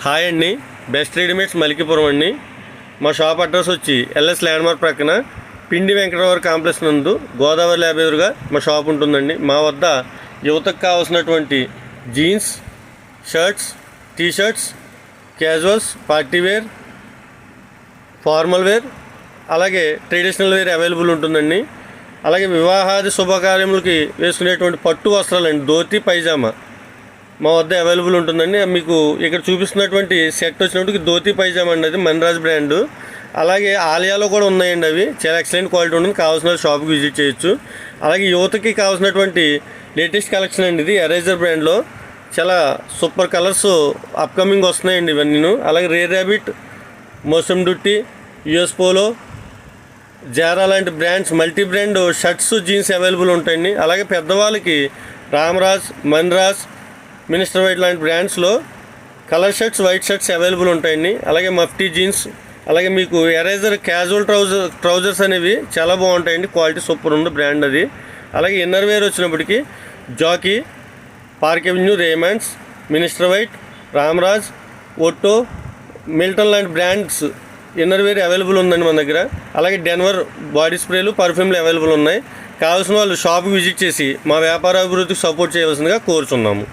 Hi అండి, best readymades Malikipuram అండి. మా షాప్ అడ్రస్ వచ్చి ఎల్ఎస్ ల్యాండ్మార్క్ ప్రక్కన పిండి వెంకటరావు కాంప్లెక్స్ నందు గోదావరి ల్యాబ్ ఎదురుగా మా షాప్ ఉంటుందండి. మా వద్ద యువతకు కావాల్సినటువంటి jeans, shirts, t-shirts, casuals, party wear, formal wear, అలాగే ట్రెడిషనల్ వేర్ అవైలబుల్ ఉంటుందండి. అలాగే వివాహాది శుభకార్యములకి వేసుకునేటువంటి పట్టు వస్త్రాలండి, ధోతి, పైజామా మా వద్ద అవైలబుల్ ఉంటుందండి. మీకు ఇక్కడ చూపిస్తున్నటువంటి సెట్ వచ్చినప్పటికి ధోతి పైజామా అండి, అది మన్రాజ్ బ్రాండు. అలాగే ఆలియాలో కూడా ఉన్నాయండి, అవి చాలా ఎక్సలెంట్ క్వాలిటీ ఉంటుంది. కావాల్సిన షాప్కి విజిట్ చేయొచ్చు. అలాగే యువతకి కావాల్సినటువంటి లేటెస్ట్ కలెక్షన్ అండి, ఇది ఎరేజర్ బ్రాండ్లో చాలా సూపర్ కలర్స్ అప్కమింగ్ వస్తున్నాయండి ఇవన్నీ. అలాగే rare rabbit, Massimo Dutti, US Polo, Zara లాంటి brands, multi brand shirts, jeans available ఉంటాయండి. అలాగే పెద్దవాళ్ళకి రామరాజ్, మన్రాజ్, మినిస్టర్ వైట్ లాంటి బ్రాండ్స్లో colour shirts, white shirts available ఉంటాయండి. అలాగే మఫ్టీ జీన్స్, అలాగే మీకు ఎరేజర్ క్యాజువల్ ట్రౌజర్స్ అనేవి చాలా బాగుంటాయండి, క్వాలిటీ సూపర్ ఉంది బ్రాండ్ అది. అలాగే ఇన్నర్ వేర్ వచ్చినప్పటికీ Jockey, Park Avenue, Raymonds, Minister White, Ramraj, Otto, Milton లాంటి బ్రాండ్స్ ఇన్నర్ వేర్ అవైలబుల్ ఉందండి మన దగ్గర. అలాగే డెన్వర్ బాడీ స్ప్రేలు, పర్ఫ్యూమ్లు అవైలబుల్ ఉన్నాయి. కావాల్సిన వాళ్ళు షాప్కి విజిట్ చేసి మా వ్యాపార అభివృద్ధికి సపోర్ట్ చేయవలసిందిగా కోరుచున్నాము.